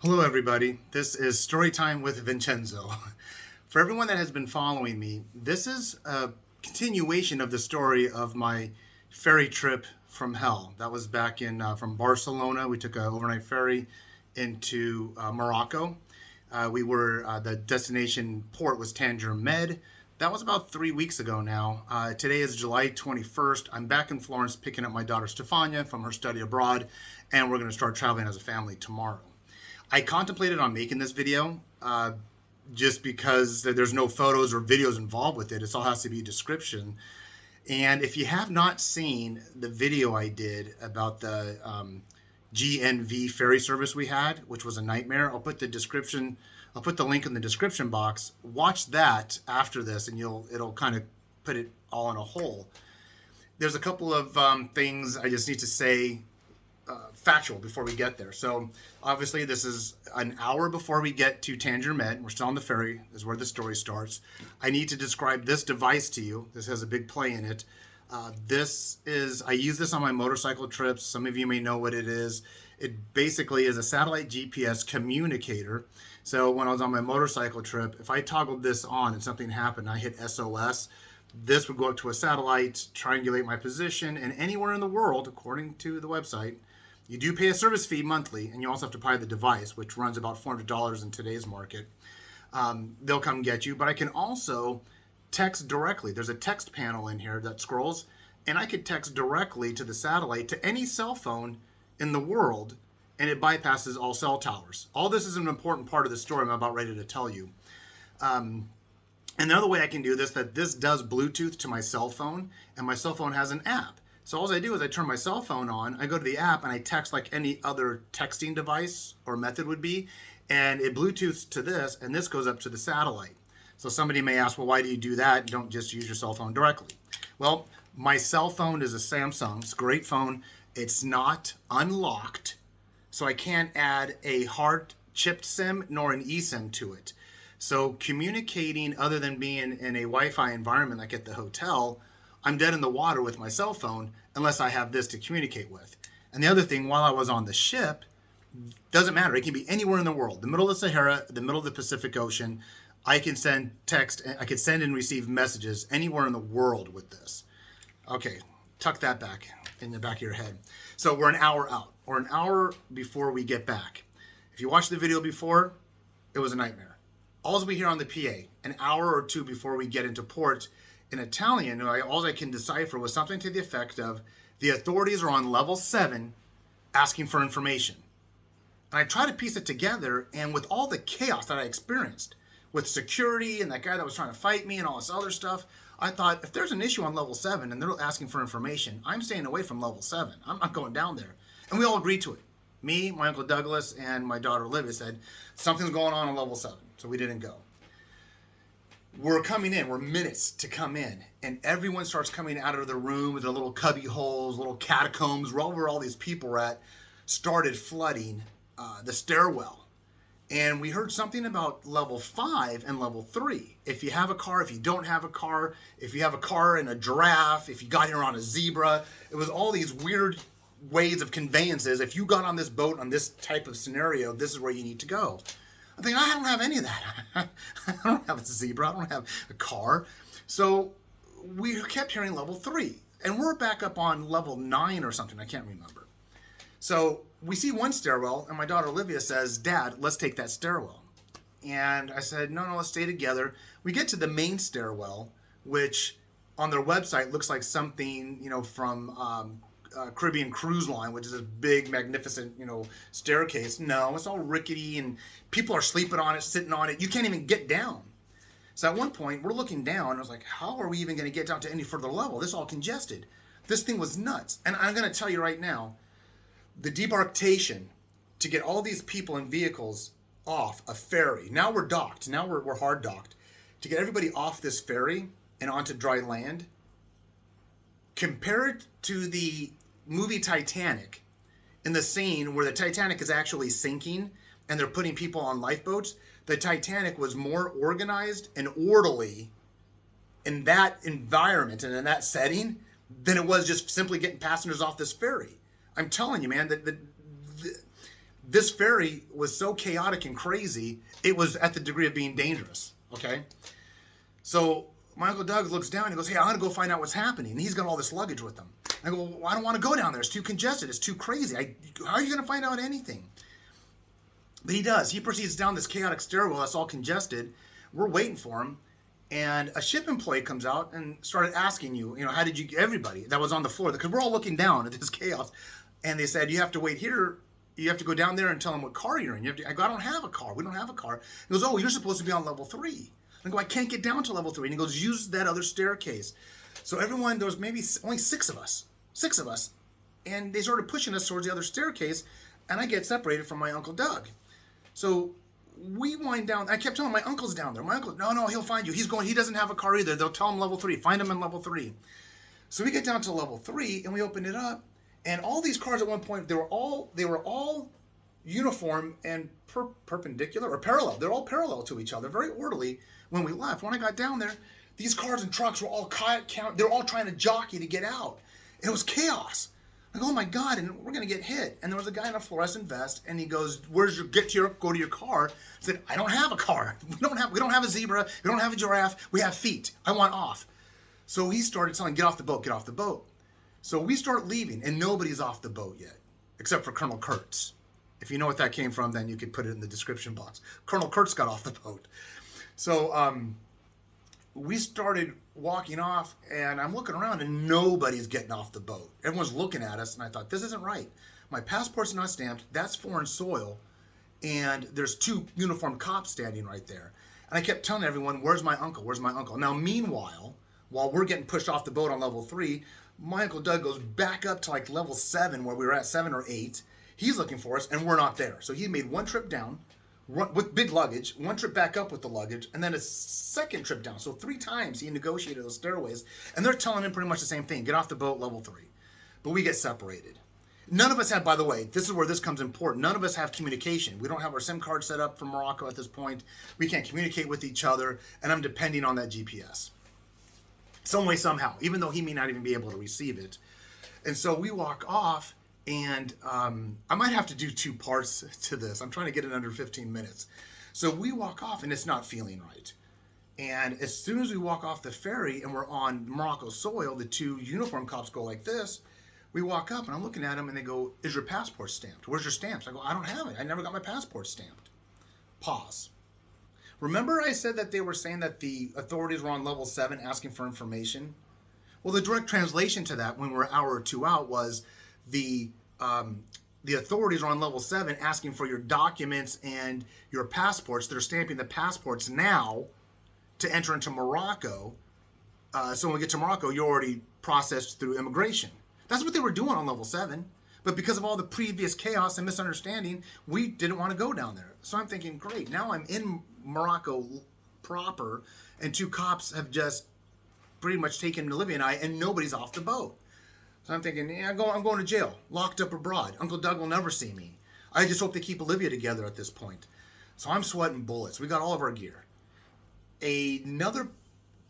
Hello, everybody. This is Storytime with Vincenzo. For everyone that has been following me, this is a continuation of the story of my ferry trip from hell. That was back in from Barcelona. We took an overnight ferry into Morocco. The destination port was Tanger Med. That was about 3 weeks ago now. Today is July 21st. I'm back in Florence picking up my daughter Stefania from her study abroad, and we're going to start traveling as a family tomorrow. I contemplated on making this video just because there's no photos or videos involved with it. It all has to be a description. And if you have not seen the video I did about the GNV ferry service we had, which was a nightmare, I'll put the link in the description box. Watch that after this, and it'll kind of put it all in a whole. There's a couple of things I just need to say factual before we get there. So obviously this is an hour before we get to Tanger Med. We're still on the ferry. This is where the story starts. I need to describe this device to you. This has a big play in it. I use this on my motorcycle trips. Some of you may know what it is. It basically is a satellite GPS communicator. So when I was on my motorcycle trip, if I toggled this on and something happened, I hit SOS, this would go up to a satellite, triangulate my position, and anywhere in the world, according to the website, you do pay a service fee monthly, and you also have to buy the device, which runs about $400 in today's market. They'll come get you, but I can also text directly. There's a text panel in here that scrolls, and I could text directly to the satellite to any cell phone in the world, and it bypasses all cell towers. All this is an important part of the story I'm about ready to tell you. And another way I can do this, that this does Bluetooth to my cell phone, and my cell phone has an app. So all I do is I turn my cell phone on, I go to the app, and I text like any other texting device or method would be, and it Bluetooths to this, and this goes up to the satellite. So somebody may ask, well, why do you do that? Don't just use your cell phone directly. Well, my cell phone is a Samsung. It's a great phone. It's not unlocked, so I can't add a hard chipped SIM nor an eSIM to it. So communicating other than being in a Wi-Fi environment like at the hotel, I'm dead in the water with my cell phone unless I have this to communicate with. And the other thing, while I was on the ship, doesn't matter. It can be anywhere in the world. The middle of the Sahara, the middle of the Pacific Ocean. I can send text. I can send and receive messages anywhere in the world with this. Okay, tuck that back in the back of your head. So we're an hour out, or an hour before we get back. If you watched the video before, it was a nightmare. All we hear on the PA, an hour or two before we get into port, in Italian, all I can decipher was something to the effect of, the authorities are on level 7 asking for information. And I try to piece it together, and with all the chaos that I experienced, with security and that guy that was trying to fight me and all this other stuff, I thought, if there's an issue on level 7 and they're asking for information, I'm staying away from level 7. I'm not going down there. And we all agreed to it. Me, my Uncle Douglas, and my daughter Olivia said, something's going on level 7. So we didn't go. We're coming in, we're minutes to come in, and everyone starts coming out of the room with their little cubby holes, little catacombs, where all these people were at, started flooding the stairwell. And we heard something about level 5 and level 3. If you have a car, if you don't have a car, if you have a car and a giraffe, if you got here on a zebra, it was all these weird ways of conveyances. If you got on this boat on this type of scenario, this is where you need to go. I think, I don't have any of that. I don't have a zebra. I don't have a car. So we kept hearing level 3. And we're back up on level 9 or something. I can't remember. So we see one stairwell, and my daughter Olivia says, Dad, let's take that stairwell. And I said, no, let's stay together. We get to the main stairwell, which on their website looks like something, from Caribbean Cruise Line, which is a big, magnificent, staircase. No, it's all rickety, and people are sleeping on it, sitting on it. You can't even get down. So at one point, we're looking down, and I was like, how are we even going to get down to any further level? This is all congested. This thing was nuts. And I'm going to tell you right now, the debarkation to get all these people and vehicles off a ferry. Now we're docked. Now we're hard docked. To get everybody off this ferry and onto dry land, compared to the movie Titanic, in the scene where the Titanic is actually sinking and they're putting people on lifeboats, the Titanic was more organized and orderly in that environment and in that setting than it was just simply getting passengers off this ferry. I'm telling you, man, that this ferry was so chaotic and crazy, it was at the degree of being dangerous. Okay? So my Uncle Doug looks down and he goes, hey, I'm going to go find out what's happening. And he's got all this luggage with him. I go, well, I don't want to go down there. It's too congested. It's too crazy. How are you going to find out anything? But he does. He proceeds down this chaotic stairwell that's all congested. We're waiting for him. And a ship employee comes out and started asking how did you, everybody that was on the floor, because we're all looking down at this chaos. And they said, you have to wait here. You have to go down there and tell them what car you're in. I go, I don't have a car. We don't have a car. He goes, oh, you're supposed to be on level 3. I go, I can't get down to level 3. And he goes, use that other staircase. So everyone, there was maybe only 6 of us. And they started pushing us towards the other staircase. And I get separated from my Uncle Doug. So we wind down. I kept telling him, my uncle's down there. My uncle, no, he'll find you. He doesn't have a car either. They'll tell him level 3. Find him in level 3. So we get down to level 3 and we open it up. And all these cars at one point, they were all uniform and perpendicular or parallel. They're all parallel to each other, very orderly when we left. When I got down there, these cars and trucks were all they're all trying to jockey to get out. It was chaos. Like, oh my God, and we're gonna get hit. And there was a guy in a fluorescent vest, and he goes, go to your car. I said, I don't have a car. We don't have a zebra, we don't have a giraffe, we have feet. I want off. So he started telling, get off the boat. So we start leaving, and nobody's off the boat yet, except for Colonel Kurtz. If you know what that came from, then you could put it in the description box. Colonel Kurtz got off the boat. So we started walking off, and I'm looking around, and nobody's getting off the boat. Everyone's looking at us, and I thought, this isn't right. My passport's not stamped. That's foreign soil, and there's 2 uniformed cops standing right there. And I kept telling everyone, where's my uncle? Where's my uncle? Now, meanwhile, while we're getting pushed off the boat on level 3, my Uncle Doug goes back up to like level 7, where we were at 7 or 8. He's looking for us, and we're not there. So he made one trip down with big luggage, one trip back up with the luggage, and then a second trip down. So 3 times he negotiated those stairways, and they're telling him pretty much the same thing. Get off the boat, level 3. But we get separated. None of us have, by the way, this is where this comes important. None of us have communication. We don't have our SIM card set up from Morocco at this point. We can't communicate with each other, and I'm depending on that GPS. Some way, somehow, even though he may not even be able to receive it. And so we walk off, and I might have to do 2 parts to this. I'm trying to get it under 15 minutes. So we walk off, and it's not feeling right. And as soon as we walk off the ferry and we're on Morocco soil, the 2 uniform cops go like this. We walk up, and I'm looking at them, and they go, is your passport stamped? Where's your stamps? I go, I don't have it. I never got my passport stamped. Pause. Remember I said that they were saying that the authorities were on level 7 asking for information? Well, the direct translation to that when we're an hour or 2 out was the authorities are on level 7 asking for your documents and your passports. They're stamping the passports now to enter into Morocco. So when we get to Morocco, you're already processed through immigration. That's what they were doing on level 7. But because of all the previous chaos and misunderstanding, we didn't want to go down there. So I'm thinking, great, now I'm in Morocco proper, and 2 cops have just pretty much taken Olivia and I, and nobody's off the boat. So I'm thinking, yeah, I'm going to jail, locked up abroad. Uncle Doug will never see me. I just hope they keep Olivia together at this point. So I'm sweating bullets. We got all of our gear. Another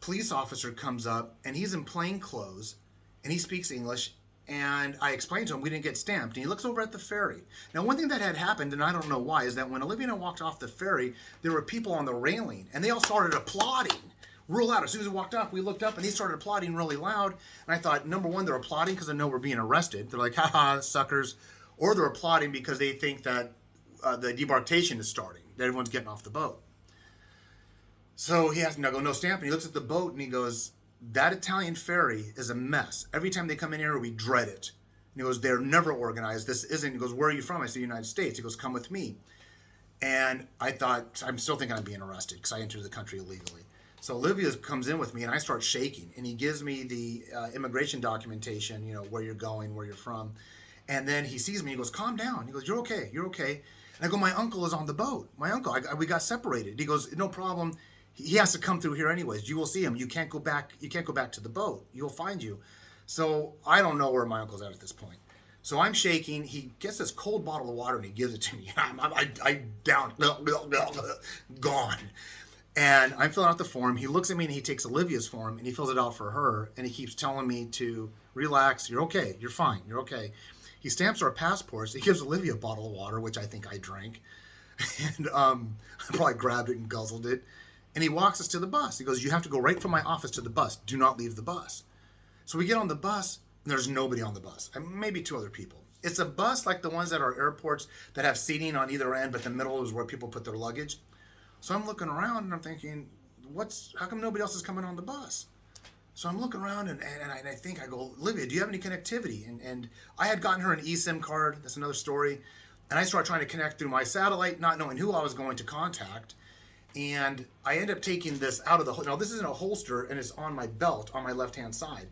police officer comes up, and he's in plain clothes, and he speaks English. And I explained to him we didn't get stamped. And he looks over at the ferry. Now, one thing that had happened, and I don't know why, is that when Olivia and I walked off the ferry, there were people on the railing. And they all started applauding real loud. As soon as we walked off, we looked up, and they started applauding really loud. And I thought, number one, they're applauding because they know we're being arrested. They're like, haha, suckers. Or they're applauding because they think that the debarkation is starting, that everyone's getting off the boat. So he asked me, I go, no stamp. And he looks at the boat, and he goes, that Italian ferry is a mess. Every time they come in here, we dread it. And he goes, they're never organized. This isn't. He goes, where are you from? I said, United States. He goes, come with me. And I thought, I'm still thinking I'm being arrested because I entered the country illegally. So Olivia comes in with me, and I start shaking. And he gives me the immigration documentation, where you're going, where you're from. And then he sees me. He goes, calm down. He goes, you're okay. You're okay. And I go, my uncle is on the boat. My uncle. We got separated. He goes, no problem. He has to come through here anyways. You will see him. You can't go back. You can't go back to the boat. You'll find you. So I don't know where my uncle's at this point. So I'm shaking. He gets this cold bottle of water and he gives it to me. I down, gone. And I'm filling out the form. He looks at me and he takes Olivia's form and he fills it out for her. And he keeps telling me to relax. You're okay. You're fine. You're okay. He stamps our passports. He gives Olivia a bottle of water, which I think I drank. And I probably grabbed it and guzzled it. And he walks us to the bus. He goes, you have to go right from my office to the bus. Do not leave the bus. So we get on the bus, and there's nobody on the bus. Maybe two other people. It's a bus like the ones at our airports that have seating on either end, but the middle is where people put their luggage. So I'm looking around, and I'm thinking, how come nobody else is coming on the bus? So I'm looking around, and I go, Olivia, do you have any connectivity? And I had gotten her an eSIM card. That's another story. And I started trying to connect through my satellite, not knowing who I was going to contact. And I end up taking this out of the, now this is in a holster, and it's on my belt on my left-hand side.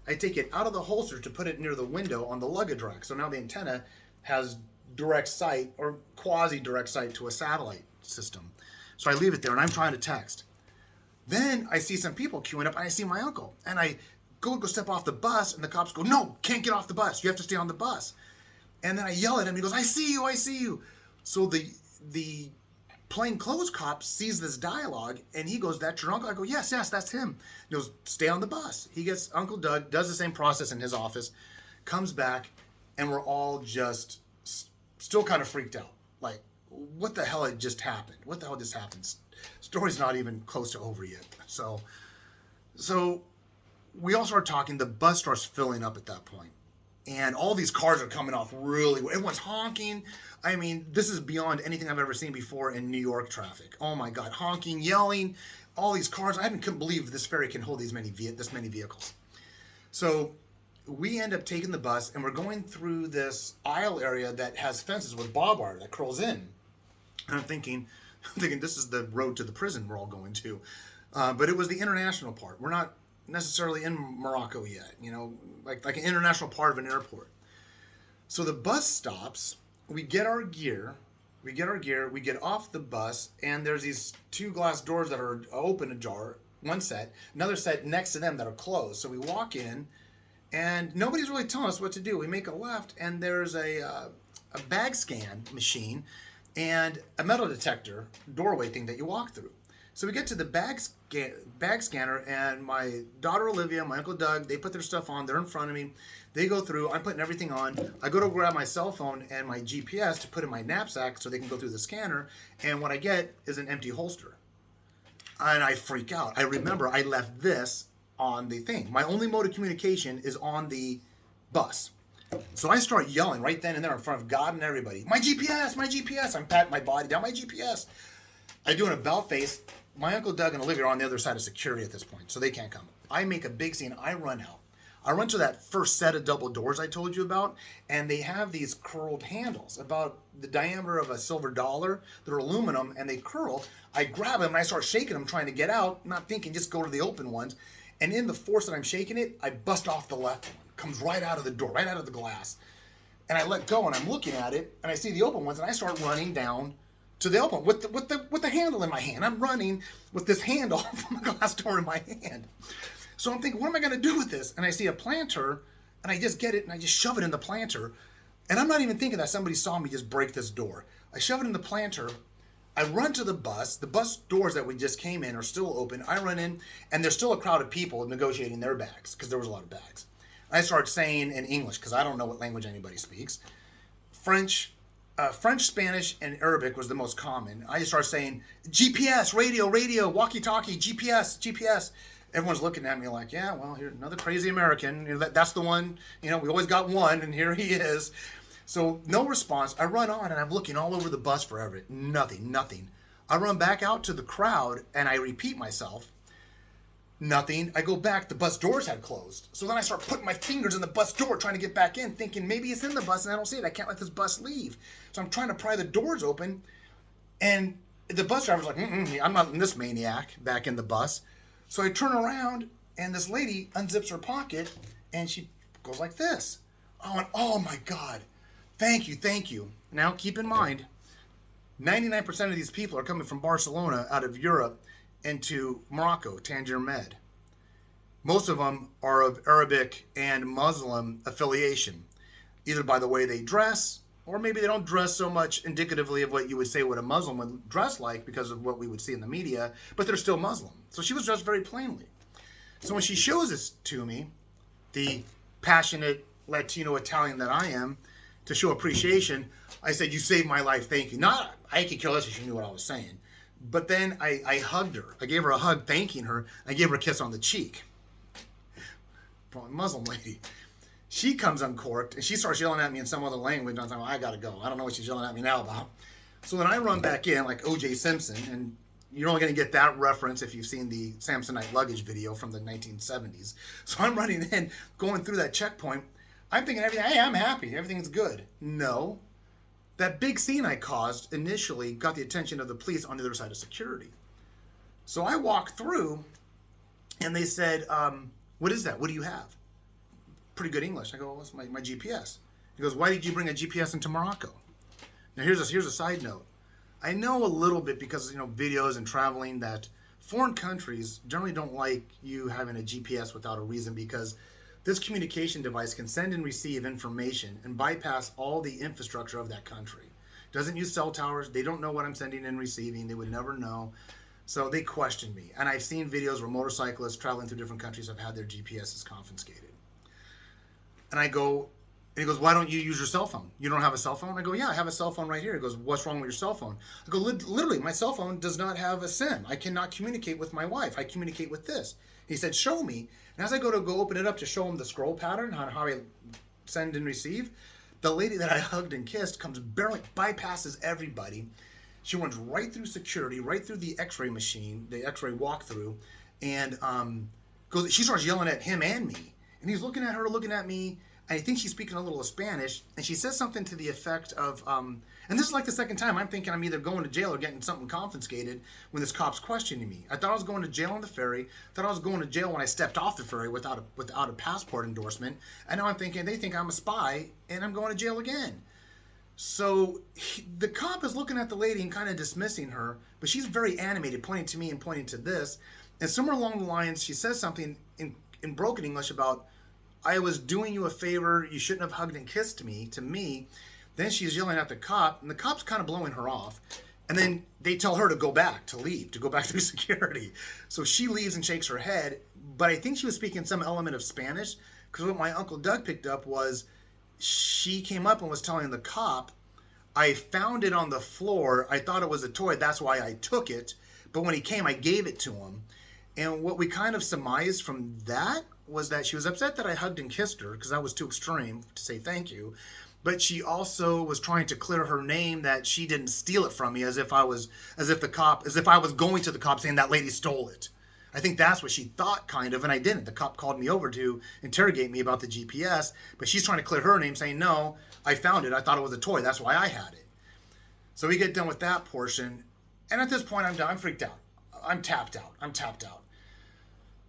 I take it out of the holster to put it near the window on the luggage rack. So now the antenna has direct sight or quasi-direct sight to a satellite system. So I leave it there, and I'm trying to text. Then I see some people queuing up, and I see my uncle. And I go step off the bus, and the cops go, no, can't get off the bus. You have to stay on the bus. And then I yell at him. He goes, I see you, I see you. So the plainclothes cop sees this dialogue, and he goes, that's your uncle? I go, yes, that's him. He goes, stay on the bus. He gets, Uncle Doug does the same process in his office, comes back, and we're all just still kind of freaked out. Like, what the hell had just happened? What the hell just happened? Story's not even close to over yet. So we all start talking. The bus starts filling up at that point. And all these cars are coming off really well. Everyone's honking. I mean, this is beyond anything I've ever seen before in New York traffic. Oh my God, honking, yelling, all these cars. I couldn't believe this ferry can hold this many vehicles. So we end up taking the bus, and we're going through this aisle area that has fences with barbed wire that curls in. And I'm thinking this is the road to the prison we're all going to. But it was the international part. We're not necessarily in Morocco yet, like an international part of an airport. So the bus stops, we get our gear, we get off the bus, and there's these two glass doors that are open ajar, one set, another set next to them that are closed. So we walk in, and nobody's really telling us what to do. We make a left, and there's a bag scan machine and a metal detector doorway thing that you walk through. So we get to the bag scanner, and my daughter Olivia, my uncle Doug, they put their stuff on. They're in front of me. They go through. I'm putting everything on. I go to grab my cell phone and my GPS to put in my knapsack so they can go through the scanner. And what I get is an empty holster. And I freak out. I remember I left this on the thing. My only mode of communication is on the bus. So I start yelling right then and there in front of God and everybody. My GPS, my GPS. I'm patting my body down. My GPS. I do an about face. My uncle Doug and Olivia are on the other side of security at this point, so they can't come. I make a big scene. I run out. I run to that first set of double doors I told you about, and they have these curled handles about the diameter of a silver dollar. They're aluminum, and they curl. I grab them, and I start shaking them, trying to get out, not thinking, just go to the open ones. And in the force that I'm shaking it, I bust off the left one. Comes right out of the door, right out of the glass. And I let go, and I'm looking at it, and I see the open ones, and I start running down to the open with the handle in my hand. I'm running with this handle from the glass door in my hand. So I'm thinking, what am I going to do with this? And I see a planter, and I just get it, and I just shove it in the planter. And I'm not even thinking that somebody saw me just break this door. I shove it in the planter. I run to the bus. The bus doors that we just came in are still open. I run in, and there's still a crowd of people negotiating their bags, because there was a lot of bags. I start saying in English, because I don't know what language anybody speaks. French, Spanish, and Arabic was the most common. I just started saying, GPS, radio, walkie-talkie, GPS. Everyone's looking at me like, yeah, well, here's another crazy American. That's the one, we always got one, and here he is. So no response. I run on, and I'm looking all over the bus forever. Nothing. I run back out to the crowd, and I repeat myself. Nothing. I go back. The bus doors had closed. So then I start putting my fingers in the bus door, trying to get back in, thinking maybe it's in the bus, and I don't see it. I can't let this bus leave. So I'm trying to pry the doors open, and the bus driver's like, I'm not in this maniac back in the bus. So I turn around, and this lady unzips her pocket, and she goes like this. I went, oh my God. Thank you. Now, keep in mind, 99% of these people are coming from Barcelona out of Europe into Morocco, Tangier Med. Most of them are of Arabic and Muslim affiliation, either by the way they dress, or maybe they don't dress so much indicatively of what you would say what a Muslim would dress like because of what we would see in the media, but they're still Muslim. So she was dressed very plainly. So when she shows this to me, the passionate Latino Italian that I am, to show appreciation, I said, "You saved my life, thank you." Not, I could kill less if she knew what I was saying. But then I hugged her. I gave her a hug, thanking her. I gave her a kiss on the cheek. Probably Muslim lady. She comes uncorked, and she starts yelling at me in some other language. And I'm like, I gotta go. I don't know what she's yelling at me now about. So then I run back in like O.J. Simpson, and you're only going to get that reference if you've seen the Samsonite luggage video from the 1970s. So I'm running in, going through that checkpoint. I'm thinking, hey, I'm happy. Everything's good. No. That big scene I caused initially got the attention of the police on the other side of security. So I walked through, and they said, what is that? What do you have? Pretty good English. I go, well, that's my GPS. He goes, why did you bring a GPS into Morocco? Now here's a side note. I know a little bit because, videos and traveling, that foreign countries generally don't like you having a GPS without a reason, because this communication device can send and receive information and bypass all the infrastructure of that country. Doesn't use cell towers. They don't know what I'm sending and receiving. They would never know. So they questioned me. And I've seen videos where motorcyclists traveling through different countries have had their GPSs confiscated. And I go, and he goes, why don't you use your cell phone? You don't have a cell phone? I go, yeah, I have a cell phone right here. He goes, what's wrong with your cell phone? I go, literally, my cell phone does not have a SIM. I cannot communicate with my wife. I communicate with this. He said, show me. And as I go open it up to show him the scroll pattern on how I send and receive, the lady that I hugged and kissed comes barely, bypasses everybody. She runs right through security, right through the x-ray machine, the x-ray walkthrough, and she starts yelling at him and me. And he's looking at her, looking at me. I think she's speaking a little of Spanish, and she says something to the effect of, and this is like the second time I'm thinking I'm either going to jail or getting something confiscated when this cop's questioning me. I thought I was going to jail on the ferry. Thought I was going to jail when I stepped off the ferry without a passport endorsement. And now I'm thinking they think I'm a spy, and I'm going to jail again. So the cop is looking at the lady and kind of dismissing her, but she's very animated, pointing to me and pointing to this. And somewhere along the lines, she says something in broken English about, I was doing you a favor, you shouldn't have hugged and kissed me, to me. Then she's yelling at the cop, and the cop's kind of blowing her off. And then they tell her to go back, to leave, to go back through security. So she leaves and shakes her head, but I think she was speaking some element of Spanish, because what my Uncle Doug picked up was she came up and was telling the cop, I found it on the floor, I thought it was a toy, that's why I took it, but when he came, I gave it to him. And what we kind of surmised from that was that she was upset that I hugged and kissed her because that was too extreme to say thank you. But she also was trying to clear her name, that she didn't steal it from me, as if I was going to the cop saying that lady stole it. I think that's what she thought, kind of, and I didn't. The cop called me over to interrogate me about the GPS, but she's trying to clear her name, saying, no, I found it. I thought it was a toy. That's why I had it. So we get done with that portion, and at this point, I'm done. I'm freaked out. I'm tapped out.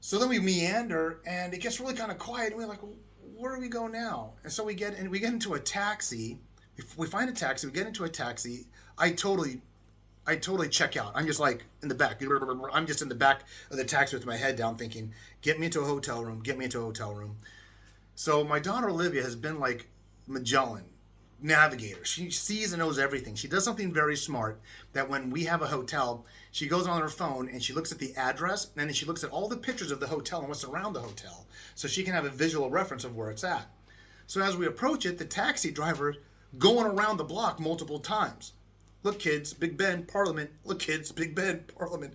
So then we meander, and it gets really kind of quiet, and we're like, well, where do we go now? And so we get into a taxi. If we find a taxi, we get into a taxi. I totally check out. I'm just like in the back. I'm just in the back of the taxi with my head down thinking, get me into a hotel room. So my daughter Olivia has been like Magellan, navigator. She sees and knows everything. She does something very smart, that when we have a hotel, she goes on her phone and she looks at the address, and then she looks at all the pictures of the hotel and what's around the hotel, so she can have a visual reference of where it's at. So as we approach it, the taxi driver going around the block multiple times. Look, kids, Big Ben, Parliament. Look, kids, Big Ben, Parliament.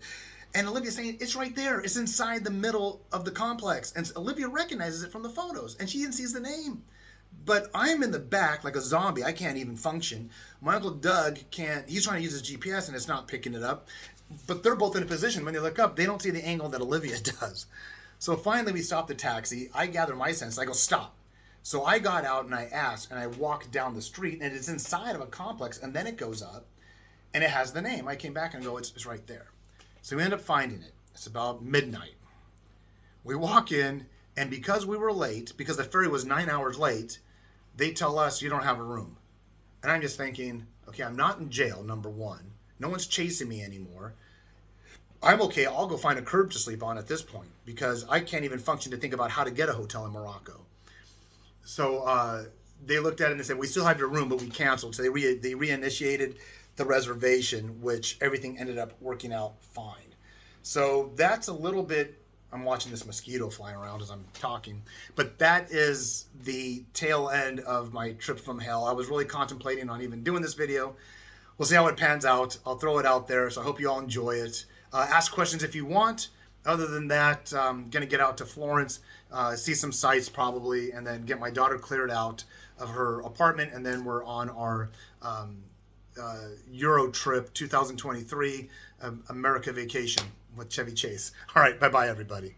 And Olivia's saying, it's right there. It's inside the middle of the complex. And Olivia recognizes it from the photos, and she even sees the name. But I'm in the back like a zombie. I can't even function. My Uncle Doug can't. He's trying to use his GPS, and it's not picking it up. But they're both in a position. When they look up, they don't see the angle that Olivia does. So finally, we stop the taxi. I gather my sense. I go, stop. So I got out, and I asked, and I walked down the street, and it's inside of a complex, and then it goes up. And it has the name. I came back and go, it's right there. So we end up finding it. It's about midnight. We walk in, and because we were late, because the ferry was 9 hours late, they tell us you don't have a room. And I'm just thinking, okay, I'm not in jail, number one. No one's chasing me anymore. I'm okay. I'll go find a curb to sleep on at this point, because I can't even function to think about how to get a hotel in Morocco. So they looked at it and they said, we still have your room, but we canceled. So they reinitiated the reservation, which everything ended up working out fine. So that's a little bit I'm watching this mosquito flying around as I'm talking. But that is the tail end of my trip from hell. I was really contemplating on even doing this video. We'll see how it pans out. I'll throw it out there, so I hope you all enjoy it. Ask questions if you want. Other than that, I'm going to get out to Florence, see some sights probably, and then get my daughter cleared out of her apartment, and then we're on our Euro trip 2023 America vacation with Chevy Chase. All right, bye-bye, everybody.